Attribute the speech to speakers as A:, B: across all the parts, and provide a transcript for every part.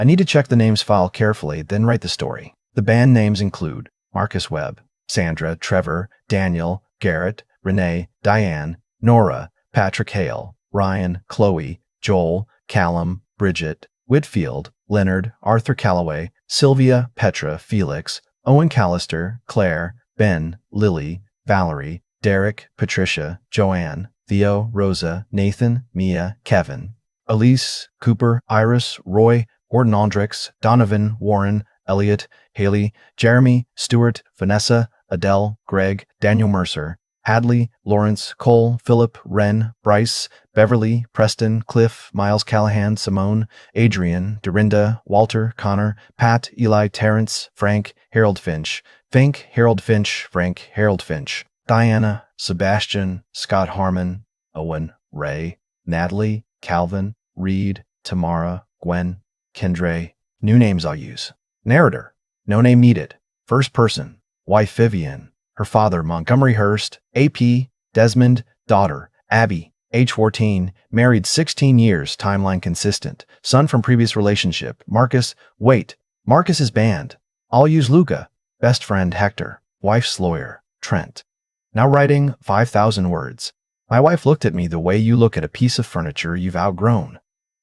A: I need to check the names file carefully, then write the story. The band names include Marcus Webb, Sandra, Trevor, Daniel, Garrett, Renee, Diane, Nora, Patrick Hale, Ryan, Chloe, Joel, Callum, Bridget, Whitfield, Leonard, Arthur Calloway, Sylvia, Petra, Felix, Owen Callister, Claire, Ben, Lily, Valerie, Derek, Patricia, Joanne, Theo, Rosa, Nathan, Mia, Kevin, Elise, Cooper, Iris, Roy, Gordon Aldrich, Donovan, Warren, Elliot, Haley, Jeremy, Stuart, Vanessa, Adele, Greg, Daniel Mercer, Hadley, Lawrence, Cole, Philip, Ren, Bryce, Beverly, Preston, Cliff, Miles Callahan, Simone, Adrian, Dorinda, Walter, Connor, Pat, Eli, Terrence, Frank, Harold Finch, Fink, Harold Finch, Frank, Harold Finch, Diana, Sebastian, Scott Harmon, Owen, Ray, Natalie, Calvin, Reed, Tamara, Gwen, Kendre. New names I'll use. Narrator, no name needed. First person, wife Vivian. Her father, Montgomery Hurst, AP, Desmond, daughter, Abby, age 14, married 16 years, timeline consistent. Son from previous relationship, Marcus. Wait, Marcus is banned. I'll use Luca. Best friend, Hector. Wife's lawyer, Trent. Now writing 5,000 words. My wife looked at me the way you look at a piece of furniture you've outgrown.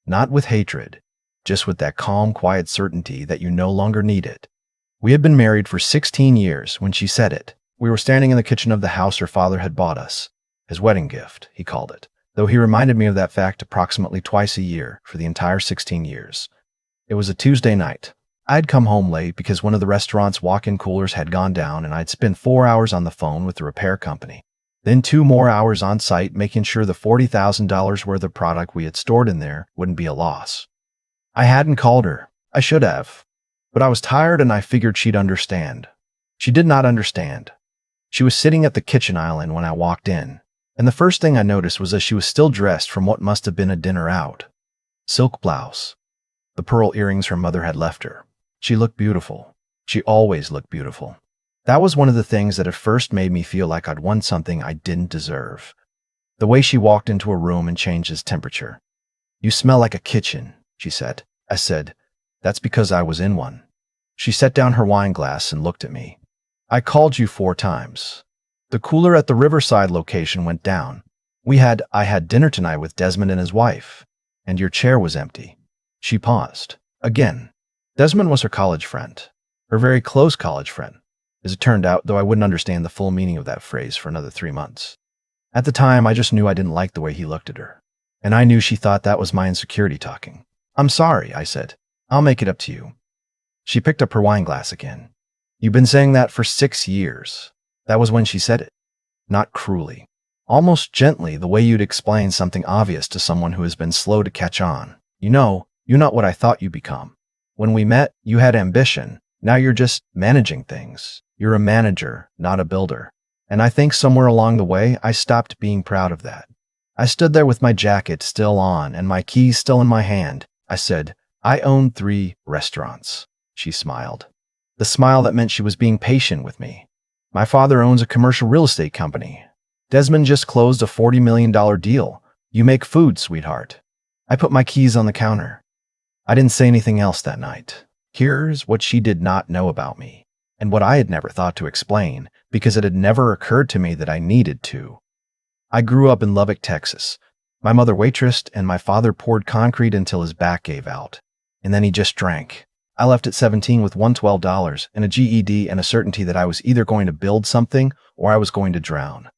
A: Not with hatred, just with that calm, quiet certainty that you no longer need it. We had been married for 16 years when she said it. We were standing in the kitchen of the house her father had bought us. His wedding gift, he called it, though he reminded me of that fact approximately twice a year for the entire 16 years. It was a Tuesday night. I'd come home late because one of the restaurant's walk-in coolers had gone down, and I'd spent 4 hours on the phone with the repair company. Then 2 more hours on site making sure the $40,000 worth of product we had stored in there wouldn't be a loss. I hadn't called her. I should have. But I was tired and I figured she'd understand. She did not understand. She was sitting at the kitchen island when I walked in, and the first thing I noticed was that she was still dressed from what must have been a dinner out. Silk blouse. The pearl earrings her mother had left her. She looked beautiful. She always looked beautiful. That was one of the things that at first made me feel like I'd won something I didn't deserve. The way she walked into a room and changed its temperature. "You smell like a kitchen," she said. I said, "That's because I was in one." She set down her wine glass and looked at me. "I called you 4 times. The cooler at the Riverside location went down. I had dinner tonight with Desmond and his wife, and your chair was empty." She paused. Again. Desmond was her college friend. Her very close college friend. As it turned out, though I wouldn't understand the full meaning of that phrase for another 3 months. At the time, I just knew I didn't like the way he looked at her. And I knew she thought that was my insecurity talking. "I'm sorry," I said. "I'll make it up to you." She picked up her wine glass again. "You've been saying that for 6 years. That was when she said it. Not cruelly. Almost gently, the way you'd explain something obvious to someone who has been slow to catch on. You're not what I thought you'd become. When we met, you had ambition. Now you're just managing things. You're a manager, not a builder. And I think somewhere along the way, I stopped being proud of that. I stood there with my jacket still on and my keys still in my hand. I said, I own 3 restaurants." She smiled. The smile that meant she was being patient with me. "My father owns a commercial real estate company. Desmond just closed a $40 million deal. You make food, sweetheart." I put my keys on the counter. I didn't say anything else that night. Here's what she did not know about me, and what I had never thought to explain, because it had never occurred to me that I needed to. I grew up in Lubbock, Texas. My mother waitressed, and my father poured concrete until his back gave out. And then he just drank. I left at 17 with $112 and a GED and a certainty that I was either going to build something or I was going to drown.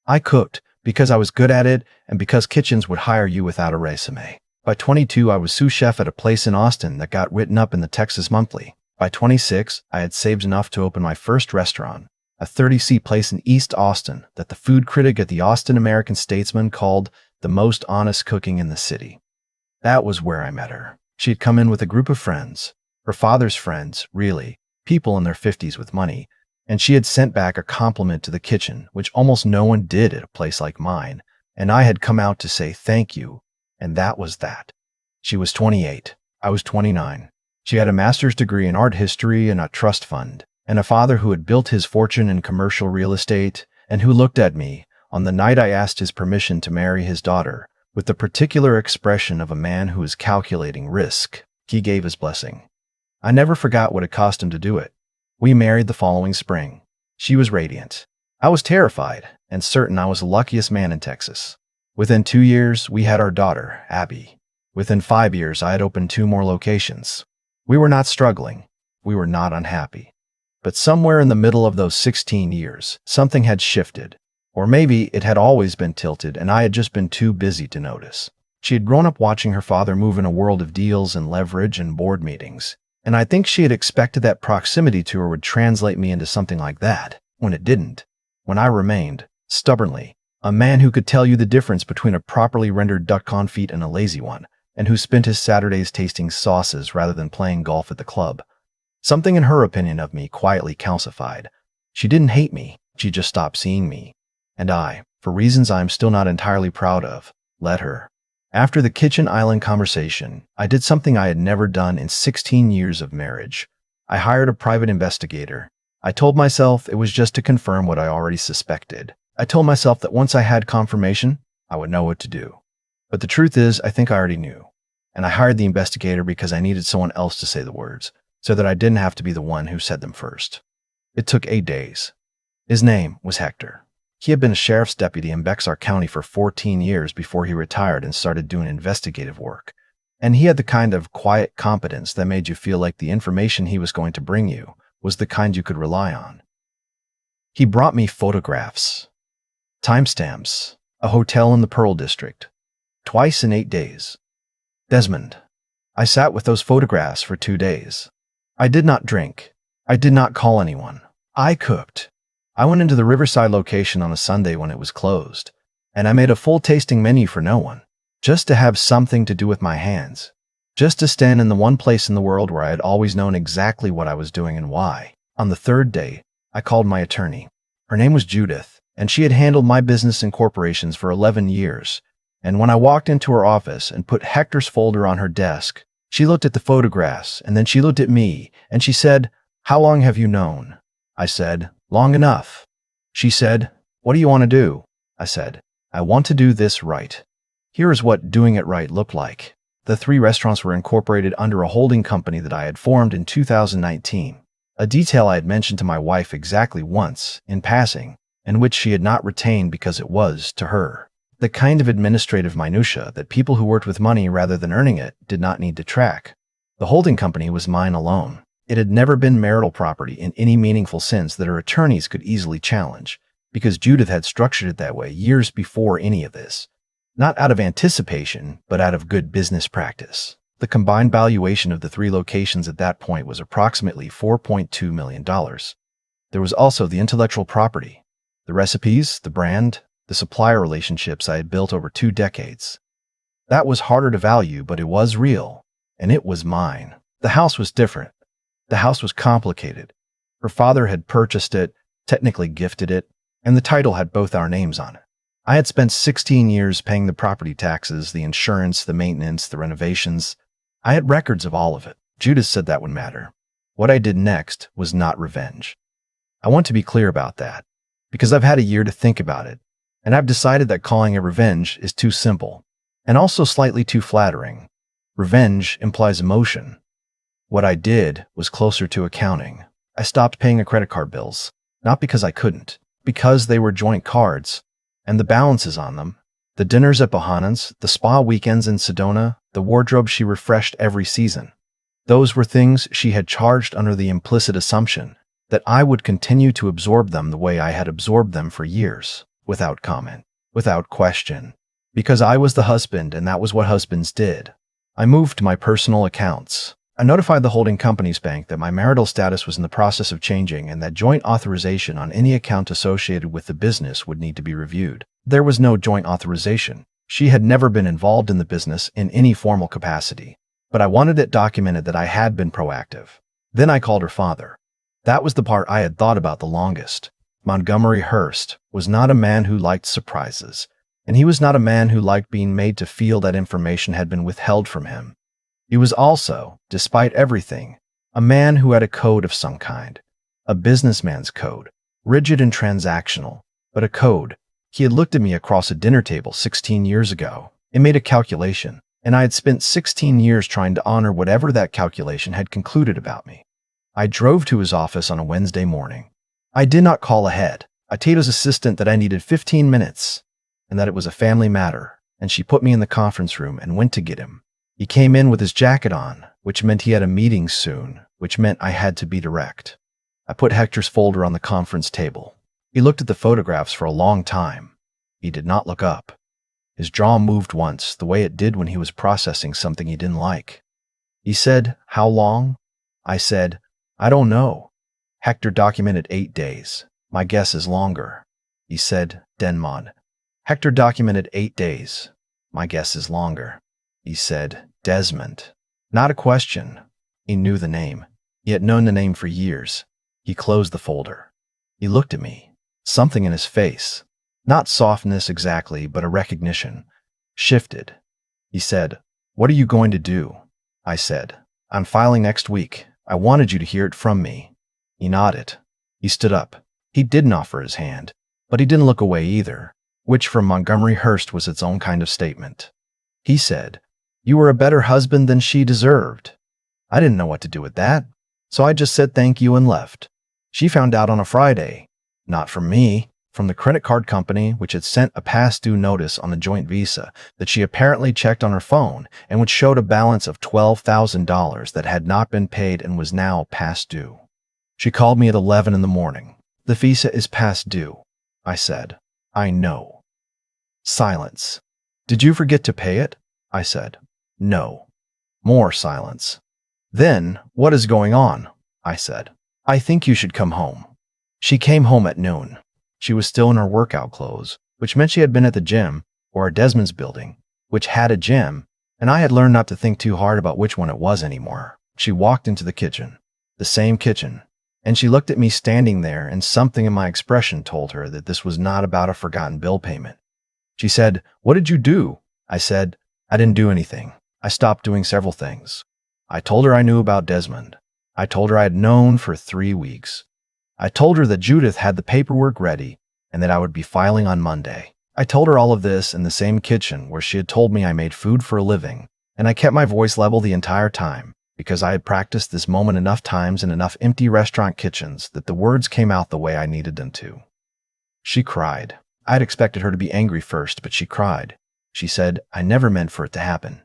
A: I cooked because I was good at it and because kitchens would hire you without a resume. By 22, I was sous chef at a place in Austin that got written up in the Texas Monthly. By 26, I had saved enough to open my first restaurant, a 30-seat place in East Austin that the food critic at the Austin American-Statesman called the most honest cooking in the city. That was where I met her. She had come in with a group of friends, her father's friends, really, people in their 50s with money, and she had sent back a compliment to the kitchen, which almost no one did at a place like mine, and I had come out to say thank you, and that was that. She was 28. I was 29. She had a master's degree in art history and a trust fund, and a father who had built his fortune in commercial real estate, and who looked at me, on the night I asked his permission to marry his daughter, with the particular expression of a man who is calculating risk. He gave his blessing. I never forgot what it cost him to do it. We married the following spring. She was radiant. I was terrified and certain I was the luckiest man in Texas. Within 2 years, we had our daughter, Abby. Within 5 years, I had opened 2 more locations. We were not struggling. We were not unhappy. But somewhere in the middle of those 16 years, something had shifted. Or maybe it had always been tilted and I had just been too busy to notice. She had grown up watching her father move in a world of deals and leverage and board meetings. And I think she had expected that proximity to her would translate me into something like that, when it didn't. When I remained, stubbornly, a man who could tell you the difference between a properly rendered duck confit and a lazy one, and who spent his Saturdays tasting sauces rather than playing golf at the club. Something in her opinion of me quietly calcified. She didn't hate me, she just stopped seeing me. And I, for reasons I am still not entirely proud of, let her. After the kitchen island conversation, I did something I had never done in 16 years of marriage. I hired a private investigator. I told myself it was just to confirm what I already suspected. I told myself that once I had confirmation, I would know what to do. But the truth is, I think I already knew. And I hired the investigator because I needed someone else to say the words, so that I didn't have to be the one who said them first. It took 8 days. His name was Hector. He had been a sheriff's deputy in Bexar County for 14 years before he retired and started doing investigative work. And he had the kind of quiet competence that made you feel like the information he was going to bring you was the kind you could rely on. He brought me photographs, timestamps, a hotel in the Pearl District, twice in 8 days. Desmond. I sat with those photographs for 2 days. I did not drink. I did not call anyone. I cooked. I went into the Riverside location on a Sunday when it was closed, and I made a full tasting menu for no one, just to have something to do with my hands, just to stand in the one place in the world where I had always known exactly what I was doing and why. On the 3rd day, I called my attorney. Her name was Judith, and she had handled my business and corporations for 11 years. And when I walked into her office and put Hector's folder on her desk, she looked at the photographs, and then she looked at me, and she said, "How long have you known?" I said, "Long enough." She said, "What do you want to do?" I said, "I want to do this right." Here is what doing it right looked like. The 3 restaurants were incorporated under a holding company that I had formed in 2019, a detail I had mentioned to my wife exactly once, in passing, and which she had not retained because it was, to her, the kind of administrative minutia that people who worked with money rather than earning it did not need to track. The holding company was mine alone. It had never been marital property in any meaningful sense that her attorneys could easily challenge, because Judith had structured it that way years before any of this. Not out of anticipation, but out of good business practice. The combined valuation of the 3 locations at that point was approximately $4.2 million. There was also the intellectual property, the recipes, the brand, the supplier relationships I had built over 2 decades. That was harder to value, but it was real, and it was mine. The house was different. The house was complicated. Her father had purchased it, technically gifted it, and the title had both our names on it. I had spent 16 years paying the property taxes, the insurance, the maintenance, the renovations. I had records of all of it. Judith said that would matter. What I did next was not revenge. I want to be clear about that, because I've had a year to think about it, and I've decided that calling it revenge is too simple, and also slightly too flattering. Revenge implies emotion. What I did was closer to accounting. I stopped paying the credit card bills, not because I couldn't, because they were joint cards, and the balances on them, the dinners at Bohannon's, the spa weekends in Sedona, the wardrobe she refreshed every season. Those were things she had charged under the implicit assumption that I would continue to absorb them the way I had absorbed them for years, without comment, without question, because I was the husband and that was what husbands did. I moved my personal accounts. I notified the holding company's bank that my marital status was in the process of changing and that joint authorization on any account associated with the business would need to be reviewed. There was no joint authorization. She had never been involved in the business in any formal capacity, but I wanted it documented that I had been proactive. Then I called her father. That was the part I had thought about the longest. Montgomery Hearst was not a man who liked surprises, and he was not a man who liked being made to feel that information had been withheld from him. He was also, despite everything, a man who had a code of some kind, a businessman's code, rigid and transactional, but a code. He had looked at me across a dinner table 16 years ago and made a calculation, and I had spent 16 years trying to honor whatever that calculation had concluded about me. I drove to his office on a Wednesday morning. I did not call ahead. I told his assistant that I needed 15 minutes and that it was a family matter, and she put me in the conference room and went to get him. He came in with his jacket on, which meant he had a meeting soon, which meant I had to be direct. I put Hector's folder on the conference table. He looked at the photographs for a long time. He did not look up. His jaw moved once, the way it did when he was processing something he didn't like. He said, "How long?" I said, "I don't know." Hector documented 8 days. My guess is longer. He said, "Desmond." Hector documented 8 days. My guess is longer. He said, "Desmond." Not a question. He knew the name. He had known the name for years. He closed the folder. He looked at me. Something in his face, not softness exactly, but a recognition, shifted. He said, "What are you going to do?" I said, "I'm filing next week. I wanted you to hear it from me." He nodded. He stood up. He didn't offer his hand, but he didn't look away either, which from Montgomery Hearst was its own kind of statement. He said, "You were a better husband than she deserved." I didn't know what to do with that, so I just said thank you and left. She found out on a Friday. Not from me, from the credit card company, which had sent a past due notice on a joint visa that she apparently checked on her phone and which showed a balance of $12,000 that had not been paid and was now past due. She called me at 11 in the morning. "The visa is past due." I said, "I know." Silence. "Did you forget to pay it?" I said, "No." More silence. "Then, what is going on?" I said. "I think you should come home." She came home at noon. She was still in her workout clothes, which meant she had been at the gym, or at Desmond's building, which had a gym, and I had learned not to think too hard about which one it was anymore. She walked into the kitchen, the same kitchen, and she looked at me standing there, and something in my expression told her that this was not about a forgotten bill payment. She said, "What did you do?" I said, "I didn't do anything. I stopped doing several things." I told her I knew about Desmond. I told her I had known for 3 weeks. I told her that Judith had the paperwork ready and that I would be filing on Monday. I told her all of this in the same kitchen where she had told me I made food for a living, and I kept my voice level the entire time because I had practiced this moment enough times in enough empty restaurant kitchens that the words came out the way I needed them to. She cried. I had expected her to be angry first, but she cried. She said, "I never meant for it to happen."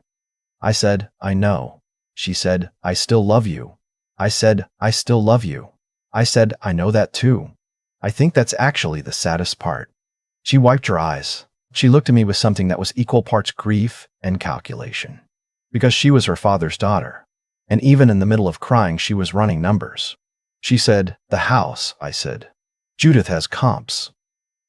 A: I said, "I know." She said, "I still love you." I said, "I still love you." I said, "I know that too." I think that's actually the saddest part. She wiped her eyes. She looked at me with something that was equal parts grief and calculation. Because she was her father's daughter. And even in the middle of crying, she was running numbers. She said, "The house," I said. "Judith has comps.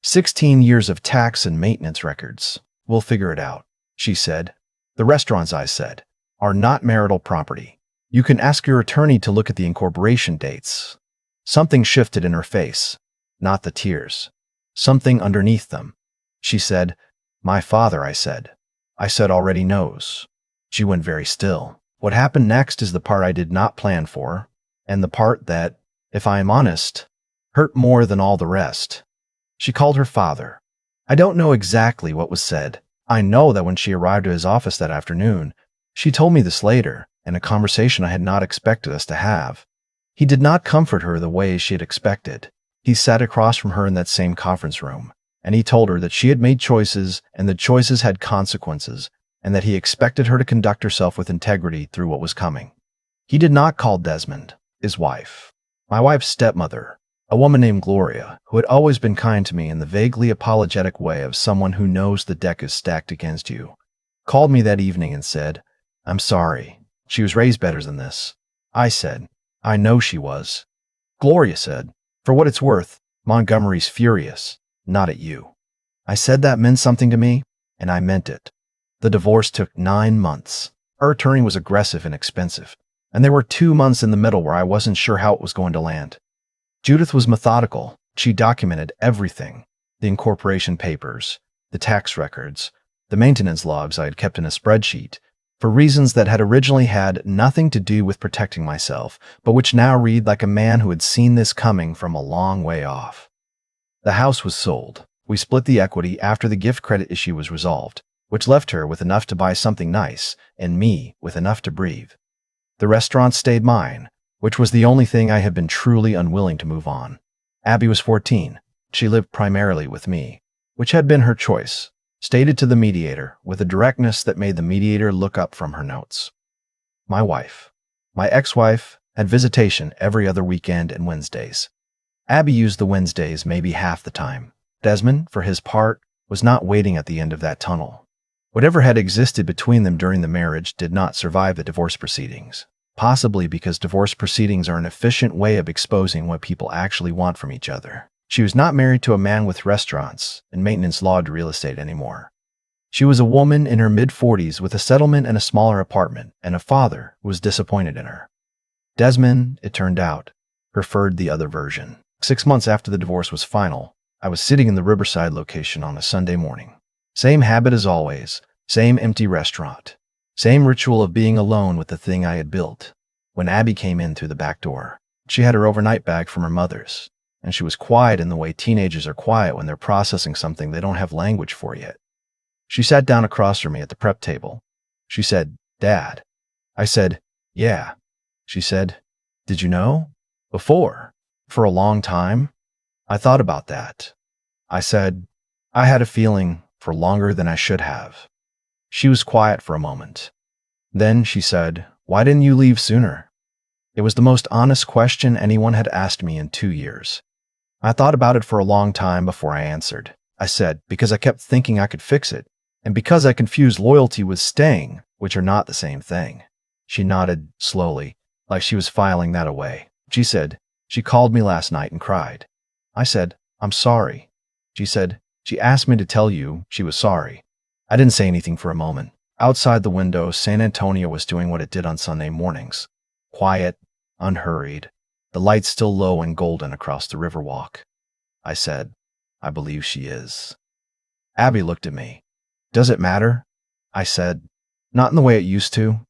A: 16 years of tax and maintenance records. We'll figure it out." She said, "The restaurants," I said, "are not marital property. You can ask your attorney to look at the incorporation dates." Something shifted in her face, not the tears. Something underneath them. She said, "My father," I said. I said, "already knows." She went very still. What happened next is the part I did not plan for, and the part that, if I am honest, hurt more than all the rest. She called her father. I don't know exactly what was said. I know that when she arrived at his office that afternoon, she told me this later, in a conversation I had not expected us to have. He did not comfort her the way she had expected. He sat across from her in that same conference room, and he told her that she had made choices and the choices had consequences, and that he expected her to conduct herself with integrity through what was coming. He did not call Desmond, his wife, my wife's stepmother, a woman named Gloria, who had always been kind to me in the vaguely apologetic way of someone who knows the deck is stacked against you, called me that evening and said, "I'm sorry. She was raised better than this." I said, "I know she was." Gloria said, "For what it's worth, Montgomery's furious, not at you." I said that meant something to me, and I meant it. The divorce took 9 months. Her attorney was aggressive and expensive, and there were 2 months in the middle where I wasn't sure how it was going to land. Judith was methodical. She documented everything: the incorporation papers, the tax records, the maintenance logs I had kept in a spreadsheet, for reasons that had originally had nothing to do with protecting myself, but which now read like a man who had seen this coming from a long way off. The house was sold. We split the equity after the gift credit issue was resolved, which left her with enough to buy something nice and me with enough to breathe. The restaurant stayed mine, which was the only thing I had been truly unwilling to move on. Abby was 14. She lived primarily with me, which had been her choice, stated to the mediator with a directness that made the mediator look up from her notes. My wife, my ex-wife, had visitation every other weekend and Wednesdays. Abby used the Wednesdays maybe half the time. Desmond, for his part, was not waiting at the end of that tunnel. Whatever had existed between them during the marriage did not survive the divorce proceedings, possibly because divorce proceedings are an efficient way of exposing what people actually want from each other. She was not married to a man with restaurants and maintenance lawed real estate anymore. She was a woman in her mid-40s with a settlement and a smaller apartment, and a father who was disappointed in her. Desmond, it turned out, preferred the other version. 6 months after the divorce was final, I was sitting in the Riverside location on a Sunday morning. Same habit as always, same empty restaurant, same ritual of being alone with the thing I had built. When Abby came in through the back door, she had her overnight bag from her mother's, and she was quiet in the way teenagers are quiet when they're processing something they don't have language for yet. She sat down across from me at the prep table. She said, "Dad." I said, "Yeah." She said, "Did you know? Before? For a long time?" I thought about that. I said, "I had a feeling for longer than I should have." She was quiet for a moment. Then she said, "Why didn't you leave sooner?" It was the most honest question anyone had asked me in 2 years. I thought about it for a long time before I answered. I said, because I kept thinking I could fix it, and because I confused loyalty with staying, which are not the same thing. She nodded slowly, like she was filing that away. She said, "She called me last night and cried." I said, "I'm sorry." She said, "She asked me to tell you she was sorry." I didn't say anything for a moment. Outside the window, San Antonio was doing what it did on Sunday mornings. Quiet, unhurried, the lights still low and golden across the Riverwalk. I said, "I believe she is." Abby looked at me. "Does it matter?" I said, "Not in the way it used to."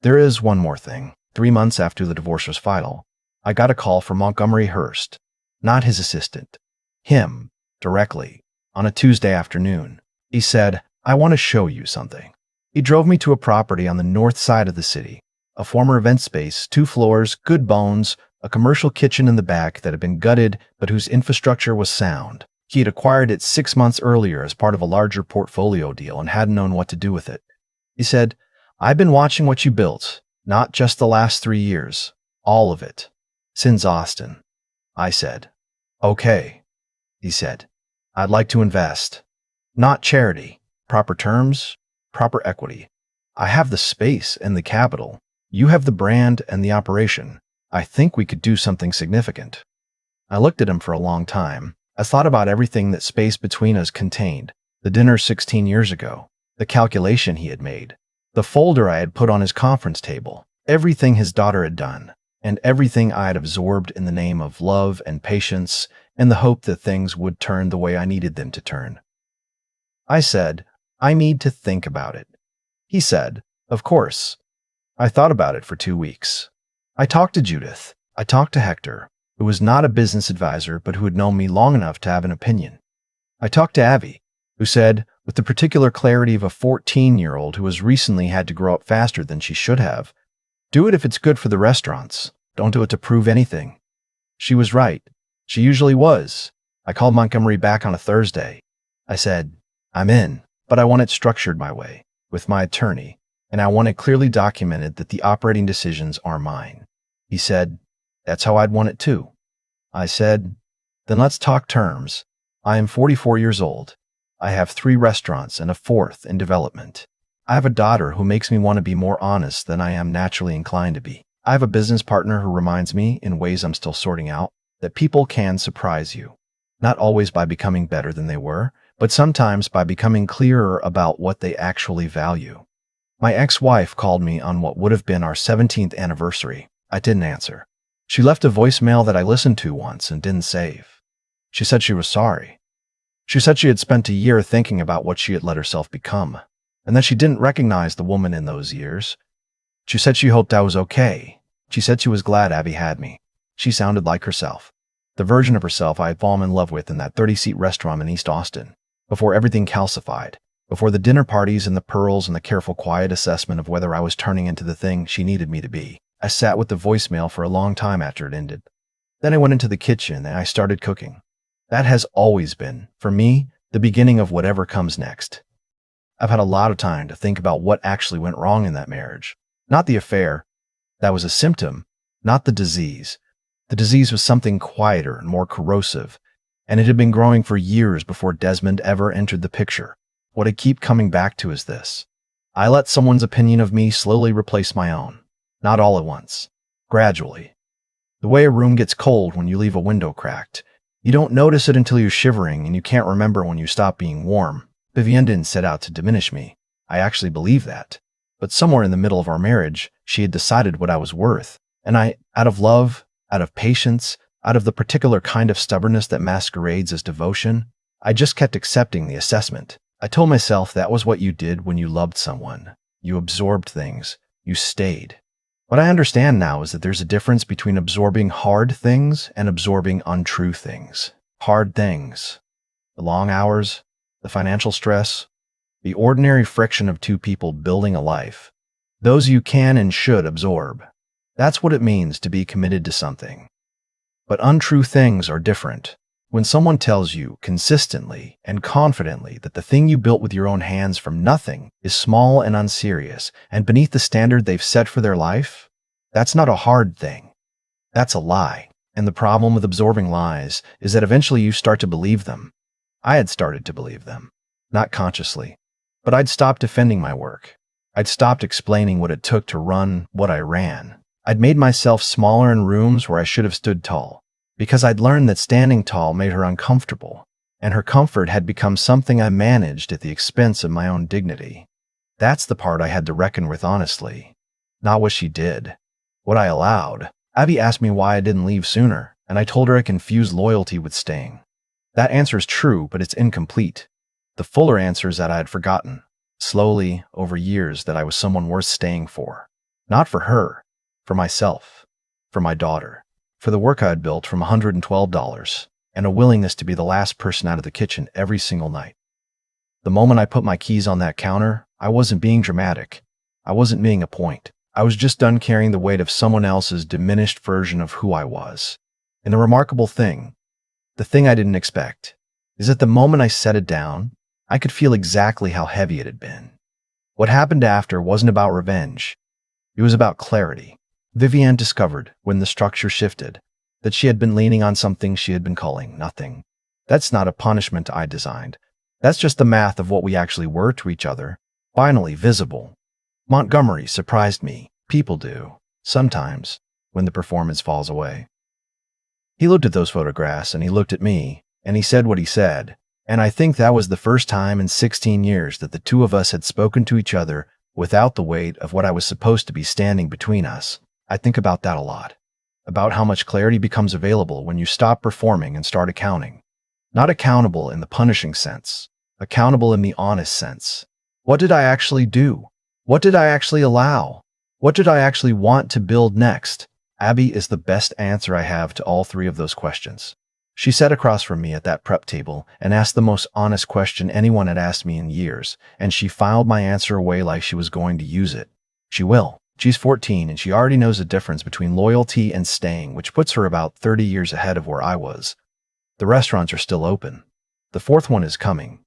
A: There is one more thing. 3 months after the divorce was final, I got a call from Montgomery Hurst, not his assistant, him, directly, on a Tuesday afternoon. He said, "I want to show you something." He drove me to a property on the north side of the city, a former event space, 2 floors, good bones, a commercial kitchen in the back that had been gutted but whose infrastructure was sound. He had acquired it 6 months earlier as part of a larger portfolio deal and hadn't known what to do with it. He said, "I've been watching what you built, not just the last 3 years, all of it, since Austin." I said, "Okay." He said, "I'd like to invest. Not charity. Proper terms, proper equity. I have the space and the capital. You have the brand and the operation. I think we could do something significant." I looked at him for a long time. I thought about everything that space between us contained. The dinner 16 years ago, the calculation he had made, the folder I had put on his conference table, everything his daughter had done, and everything I had absorbed in the name of love and patience and the hope that things would turn the way I needed them to turn. I said, "I need to think about it." He said, "Of course." I thought about it for 2 weeks. I talked to Judith. I talked to Hector, who was not a business advisor but who had known me long enough to have an opinion. I talked to Abby, who said, with the particular clarity of a 14-year-old who has recently had to grow up faster than she should have, "Do it if it's good for the restaurants. Don't do it to prove anything." She was right. She usually was. I called Montgomery back on a Thursday. I said, "I'm in, but I want it structured my way, with my attorney, and I want it clearly documented that the operating decisions are mine." He said, "That's how I'd want it too." I said, "Then let's talk terms. I am 44 years old. I have 3 restaurants and a 4th in development. I have a daughter who makes me want to be more honest than I am naturally inclined to be. I have a business partner who reminds me, in ways I'm still sorting out, that people can surprise you. Not always by becoming better than they were, but sometimes by becoming clearer about what they actually value. My ex-wife called me on what would have been our 17th anniversary. I didn't answer. She left a voicemail that I listened to once and didn't save. She said she was sorry. She said she had spent a year thinking about what she had let herself become, and that she didn't recognize the woman in those years. She said she hoped I was okay. She said she was glad Abby had me. She sounded like herself, the version of herself I had fallen in love with in that 30-seat restaurant in East Austin, before everything calcified, Before the dinner parties and the pearls and the careful quiet assessment of whether I was turning into the thing she needed me to be, I sat with the voicemail for a long time after it ended. Then I went into the kitchen and I started cooking. That has always been, for me, the beginning of whatever comes next. I've had a lot of time to think about what actually went wrong in that marriage. Not the affair. That was a symptom, not the disease. The disease was something quieter and more corrosive, and it had been growing for years before Desmond ever entered the picture. What I keep coming back to is this. I let someone's opinion of me slowly replace my own. Not all at once. Gradually. The way a room gets cold when you leave a window cracked. You don't notice it until you're shivering and you can't remember when you stop being warm. Vivienne didn't set out to diminish me. I actually believe that. But somewhere in the middle of our marriage, she had decided what I was worth. And I, out of love, out of patience, out of the particular kind of stubbornness that masquerades as devotion, I just kept accepting the assessment. I told myself that was what you did when you loved someone. You absorbed things. You stayed. What I understand now is that there's a difference between absorbing hard things and absorbing untrue things. Hard things. The long hours, the financial stress, the ordinary friction of two people building a life. Those you can and should absorb. That's what it means to be committed to something. But untrue things are different. When someone tells you consistently and confidently that the thing you built with your own hands from nothing is small and unserious and beneath the standard they've set for their life, that's not a hard thing. That's a lie. And the problem with absorbing lies is that eventually you start to believe them. I had started to believe them. Not consciously. But I'd stopped defending my work. I'd stopped explaining what it took to run what I ran. I'd made myself smaller in rooms where I should have stood tall. Because I'd learned that standing tall made her uncomfortable, and her comfort had become something I managed at the expense of my own dignity. That's the part I had to reckon with honestly. Not what she did. What I allowed. Abby asked me why I didn't leave sooner, and I told her I confused loyalty with staying. That answer is true, but it's incomplete. The fuller answer is that I had forgotten, slowly, over years, that I was someone worth staying for. Not for her, for myself, for my daughter. For the work I had built from $112, and a willingness to be the last person out of the kitchen every single night. The moment I put my keys on that counter, I wasn't being dramatic. I wasn't being a point. I was just done carrying the weight of someone else's diminished version of who I was. And the remarkable thing, the thing I didn't expect, is that the moment I set it down, I could feel exactly how heavy it had been. What happened after wasn't about revenge. It was about clarity. Vivienne discovered, when the structure shifted, that she had been leaning on something she had been calling nothing. That's not a punishment I designed. That's just the math of what we actually were to each other, finally visible. Montgomery surprised me. People do, sometimes, when the performance falls away. He looked at those photographs, and he looked at me, and he said what he said, and I think that was the first time in 16 years that the two of us had spoken to each other without the weight of what I was supposed to be standing between us. I think about that a lot, about how much clarity becomes available when you stop performing and start accounting. Not accountable in the punishing sense, accountable in the honest sense. What did I actually do? What did I actually allow? What did I actually want to build next? Abby is the best answer I have to all three of those questions. She sat across from me at that prep table and asked the most honest question anyone had asked me in years, and she filed my answer away like she was going to use it. She will. She's 14 and she already knows the difference between loyalty and staying, which puts her about 30 years ahead of where I was. The restaurants are still open. The fourth one is coming.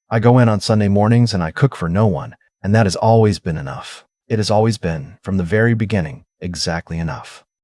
A: I go in on Sunday mornings and I cook for no one, and that has always been enough. It has always been, from the very beginning, exactly enough.